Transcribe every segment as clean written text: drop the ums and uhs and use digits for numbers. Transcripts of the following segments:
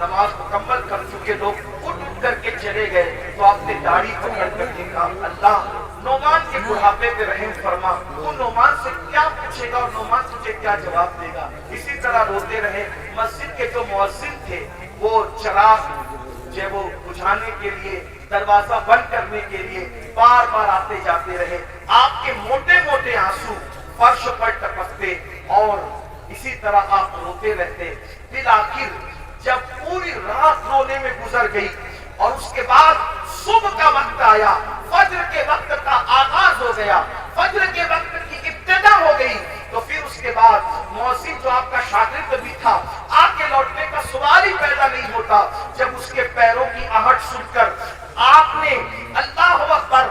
نماز مکمل کر چکے لوگ اٹھ کر کے چلے گئے تو آپ نے داڑھی پکڑ کر دیکھا، اللہ نعمان کے بڑھاپے پہ رحم فرما، تو نعمان سے کیا پوچھے گا اور نعمان تجھے کیا جواب دے گا؟ اسی طرح روتے رہے۔ مسجد کے جو مؤذن تھے وہ چراغ جو وہ بجھانے کے لیے، دروازہ بند کرنے کے لیے بار بار آتے جاتے رہے۔ آپ کے موٹے موٹے آنسو فرش پر ٹپکتے اور اسی طرح آپ روتے رہتے۔ بالآخر جب پوری رات رونے میں گزر گئی اور اس کے بعد صبح کا وقت آیا، فجر کے وقت کا آغاز ہو گیا، فجر کے وقت کی ابتدا ہو گئی، تو پھر اس کے بعد مؤذن جو آپ کا شاگرد بھی تھا، آ کے لوٹنے کا سوال ہی پیدا نہیں ہوتا۔ جب اس کے پیروں کی آہٹ سن کر آپ نے اللہ اکبر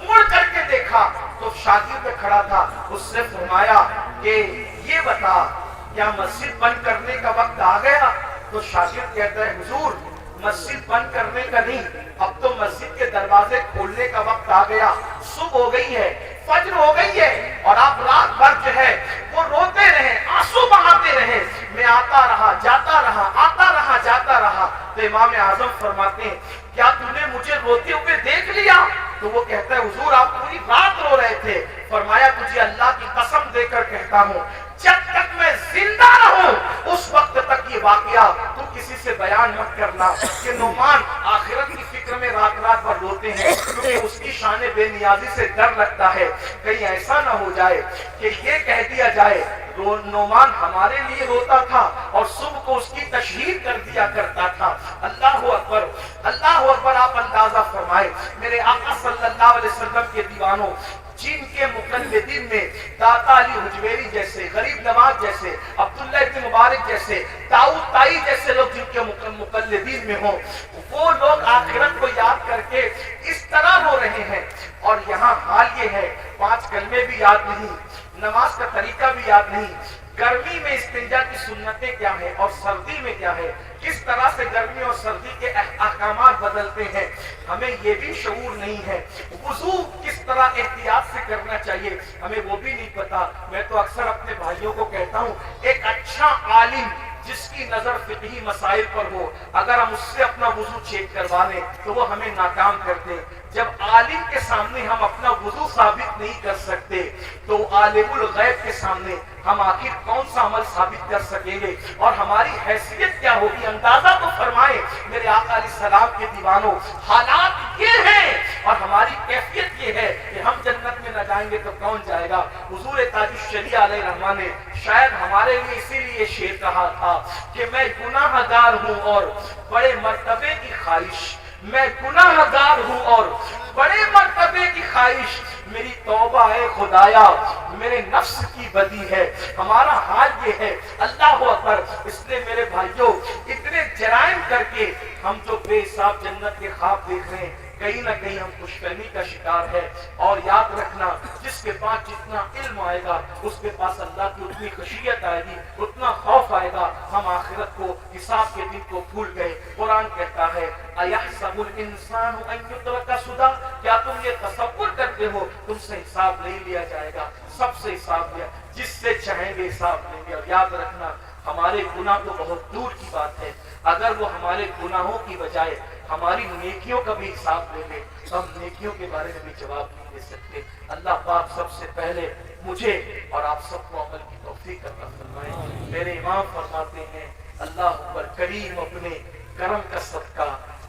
مڑ کر کے دیکھا تو شاگرد کھڑا تھا، اس سے فرمایا کہ یہ بتا کیا مسجد بند کرنے کا وقت آ گیا؟ تو شاگرد کہتا ہے حضور مسجد بند کرنے کا نہیں، اب تو مسجد کے دروازے کھولنے کا وقت آ گیا، صبح ہو گئی ہے، فجر ہو گئی ہے، اور آپ رات بھر جو ہے وہ روتے رہے، آنسو بہاتے رہے، میں آتا رہا جاتا رہا، آتا رہا جاتا رہا۔ تو امام اعظم فرماتے ہیں کیا تم نے مجھے روتے ہوئے دیکھ لیا؟ تو وہ کہتا ہے حضور آپ پوری رات رو رہے تھے۔ فرمایا تجھے اللہ کی قسم دے کر کہتا ہوں جب تک میں زندہ رہوں اس وقت تک یہ واقعہ تو کسی سے بیان مت کرنا کہ نعمان آخرت کی فکر میں رات رات بھر روتے ہیں، کیونکہ اس کی شان بے نیازی سے ڈر لگتا ہے کہیں ایسا نہ ہو جائے کہ یہ کہہ دیا جائے نعمان ہمارے لیے روتا تھا اور صبح کو اس کی تشہیر کر دیا کرتا تھا۔ اللہ اکبر، اللہ اکبر۔ آپ اندازہ فرمائے میرے آقا صلی اللہ علیہ وسلم کے دیوانوں، جن کے مقلدین میں داتا علی حجویری جیسے، غریب نواز جیسے، عبداللہ ابن مبارک جیسے، داؤد تائی جیسے لوگ جن کے مقلدین میں ہوں، وہ لوگ آخرت کو یاد کر کے اس طرح رو رہے ہیں، اور یہاں حال یہ ہے 5 کلمے بھی یاد نہیں، نماز کا طریقہ بھی یاد نہیں، گرمی میں استنجا کی سنتیں کیا ہے اور سردی میں کیا ہے، کس طرح سے گرمی اور سردی کے احکامات بدلتے ہیں، ہمیں یہ بھی شعور نہیں ہے، وضو کس طرح احتیاط سے کرنا چاہیے ہمیں وہ بھی نہیں پتا۔ میں تو اکثر اپنے بھائیوں کو کہتا ہوں ایک اچھا عالم جس کی نظر فقہی مسائل پر ہو، اگر ہم اس سے اپنا وضو چیک کروا لیں تو وہ ہمیں ناکام کر دیں۔ جب عالم کے سامنے ہم اپنا وضو ثابت نہیں کر سکتے تو عالم الغیب کے سامنے ہم آخر کون سا عمل ثابت کر سکیں گے اور ہماری حیثیت کیا ہوگی؟ اندازہ تو فرمائے میرے آقا علیہ السلام کے دیوانوں، حالات یہ ہیں اور ہماری کیفیت یہ ہے کہ ہم جنت میں نہ جائیں گے تو کون جائے گا؟ حضور تاج الشریعہ علیہ الرحمٰن نے شاید ہمارے لیے اسی لیے شعر کہا تھا کہ میں گناہ گار ہوں اور بڑے مرتبے کی خواہش، میں گناہ گار ہوں اور بڑے مرتبے کی خواہش، میری توبہ ہے خدایا میرے نفس کی بدی ہے۔ ہمارا حال یہ ہے، اللہ اکبر۔ اس نے میرے بھائیوں اتنے جرائم کر کے ہم جو بے حساب جنت کے خواب دیکھ رہے ہیں، کہیں نہ کہیں ہم خوش فہمی کا شکار ہے۔ اور یاد رکھنا جس کے پاس جتنا علم آئے گا اس کے پاس اللہ کی اتنی خشیت آئے گی، اتنا خوف آئے گا۔ ہم آخرت کو، حساب کے دن کو بھول گئے۔ قرآن کہتا ہے اَيَحْسَبُ الْإِنسَانُ أَن يُتْرَكَ سُدًى، کیا تم یہ تصور کرتے ہو تم سے حساب نہیں لیا جائے گا؟ سب سے حساب لیا، جس سے چاہیں گے حساب لیں گے۔ اور یاد رکھنا ہمارے گناہ تو بہت دور کی بات ہے، اگر وہ ہمارے گناہوں کی بجائے ہماری نیکیوں کا بھی حساب لے لے تو ہم نیکیوں کے بارے میں بھی جواب نہیں دے سکتے۔ اللہ پاک سب سے پہلے مجھے اور آپ سب کو عمل کی توفیق عطا فرمائے۔ میرے امام فرماتے ہیں اللہ پر کریم اپنے کرم کا صدقہ،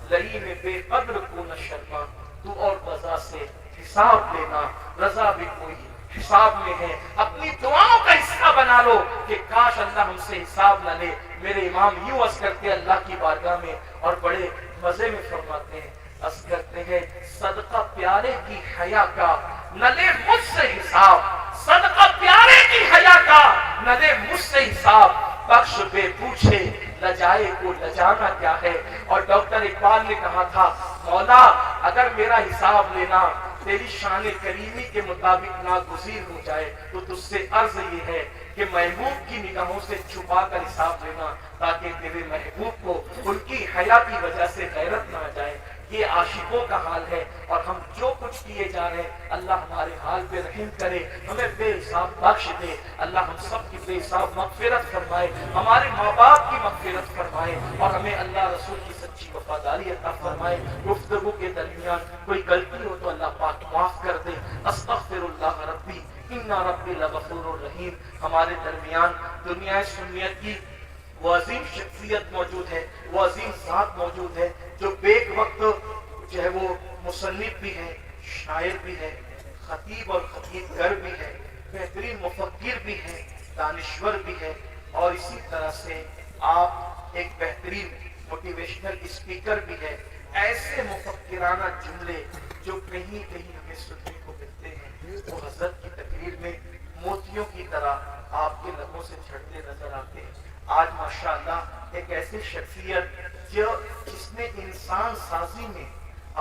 لئیم بے قدر کو نہ شرما، تو اور قضا سے حساب لینا، رضا بھی کوئی حساب میں ہے۔ اپنی دعاؤں کا حصہ بنا لو کہ کاش اللہ ہم سے حساب نہ لے۔ میرے امام یوں عرض کرتے اللہ کی بارگاہ میں اور بڑے مزے میں فرماتے ہیں، عرض کرتے ہیں صدقہ پیارے کی حیا کا نہ لے مجھ سے حساب، صدقہ پیارے کی حیا کا نہ لے مجھ سے حساب، بخش بے پوچھے لجائے کو لجانا کیا ہے۔ اور ڈاکٹر اقبال نے کہا تھا مولا اگر میرا حساب لینا تیری شان کریمی کے مطابق ناگزیر ہو جائے تو تجھ سے عرض یہ ہے کہ محبوب کی نگاہوں سے چھپا کر حساب لینا تاکہ تیرے محبوب کو ان کی حیا کی وجہ سے غیرت نہ آ جائے۔ یہ عاشقوں کا حال ہے، اور ہم جو کچھ کیے جا رہے ہیں اللہ ہمارے حال پہ رحم کرے، ہمیں بے حساب بخش دے، اللہ ہم سب کی بے حساب مغفرت فرمائے، ہمارے ماں باپ کی مغفرت فرمائے، اور ہمیں اللہ رسول کی سچی وفاداری عطا فرمائے۔ گفتگو کے درمیان کوئی غلطی ہو تو اللہ پاک معاف کر دے۔ استغفر اللہ ربی ان ربی لغفور الرحیم۔ ہمارے درمیان دنیا سنیت کی وہ عظیم شخصیت موجود ہے، وہ عظیم ذات موجود ہے جو بیک وقت جو ہے وہ مصنف بھی ہے، شاعر بھی ہے، خطیب اور خطیب گر بھی ہے، بہترین مفکر بھی ہے، دانشور بھی ہے، اور اسی طرح سے آپ ایک بہترین موٹیویشنل اسپیکر بھی ہے۔ ایسے مفکرانہ جملے جو کہیں کہیں ہمیں سننے کو ملتے ہیں وہ حضرت کی تقریر میں موتیوں کی طرح آپ کے لبوں سے جھڑتے نظر آتے ہیں۔ آج ماشاءاللہ ایک ایسی شخصیت جس نے انسان سازی میں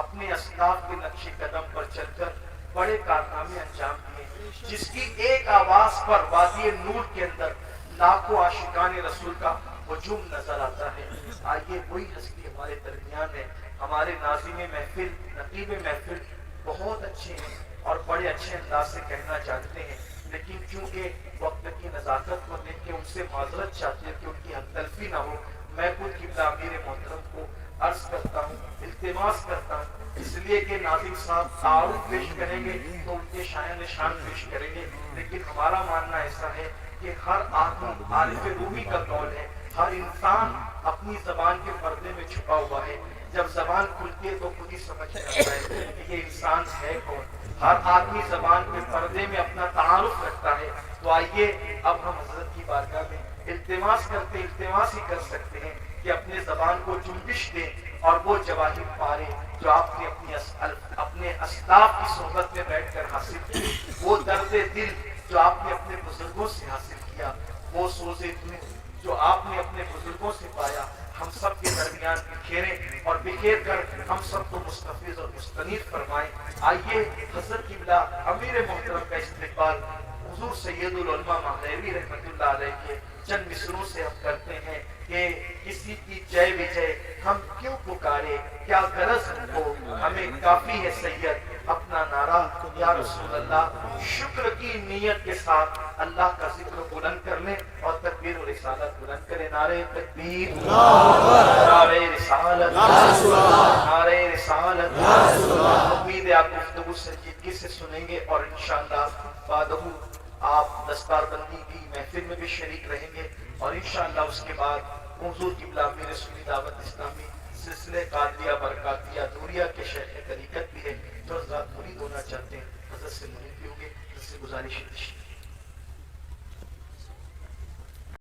اپنے اسلاف کے نقش قدم پر چل کر بڑے کارنامے انجام دیے، جس کی ایک آواز پر وادی نور کے اندر لاکھوں عاشقان رسول کا ہجوم نظر آتا ہے۔ آئیے وہی ہستی ہمارے درمیان ہے۔ ہمارے ناظم محفل، نقیب محفل بہت اچھے ہیں اور بڑے اچھے انداز سے کہنا چاہتے ہیں، لیکن چونکہ وقت کی نزاکت کو دیکھ کے ان سے معذرت چاہتے ہیں کہ ان کی حق تلفی نہ ہو، میں خود قبلہ امیر محترم کو عرض کرتا ہوں، التماس کرتا ہوں، اس لیے کہ ناظم صاحب تعارف پیش کریں گے تو ان کے شایان نشان پیش کریں گے، لیکن ہمارا ماننا ایسا ہے کہ ہر آدمی عارف رومی کا قول ہے، ہر انسان اپنی زبان کے پردے میں چھپا ہوا ہے، جب زبان کھلتی ہے تو خود ہی سمجھ جاتا ہے کہ یہ انسان ہے کون۔ ہر آدمی زبان کے پردے میں اپنا تعارف رکھتا ہے۔ تو آئیے اب ہم حضرت کی بارگاہ میں التماس ہی کر سکتے ہیں کہ اپنے زبان کو جنبش دیں اور وہ جواہر پارے جو آپ نے اپنے اسلاف کی صحبت میں بیٹھ کر حاصل کی، وہ درد دل جو آپ نے اپنے بزرگوں سے حاصل کیا، وہ سوز دل جو آپ نے اپنے بزرگوں سے پایا، ہم سب کے درمیان بکھیریں اور بکھیر کر ہم سب کو مستفیض اور مستنیر فرمائیں۔ آئیے حضرت قبلہ امیر محترم کا استقبال حضور سید العلماء مہدوی رحمۃ اللہ علیہ کے چند مصروں سے ہم کرتے ہیں کہ کسی کی جے وجے ہم کیوں پکارے، کیا غرض ہو، ہمیں کافی ہے سید اپنا نعرہ یا رسول اللہ۔ شکر کی نیت کے ساتھ اللہ کا ذکر بلند کر لیں اور تکبیر و رسالت بلند کریں۔ نعرہ تکبیر، نعرہ رسالت، نعرہ رسالت۔ امید ہے آپ گفتگو سنجیدگی سے سنیں گے اور انشاءاللہ بعدہ آپ دستار بندی کی محفل میں بھی شریک رہیں گے، اور انشاءاللہ اس کے بعد حضور قبلہ امیر سنی دعوت اسلامی سلسلہ قادریہ برکاتیہ دوریا کے شیخ طریقت بھی ہے، جو حضرات مرید ہونا چاہتے ہیں حضرت سے مرید بھی ہوں گے، حضرت سے گزارش ہے۔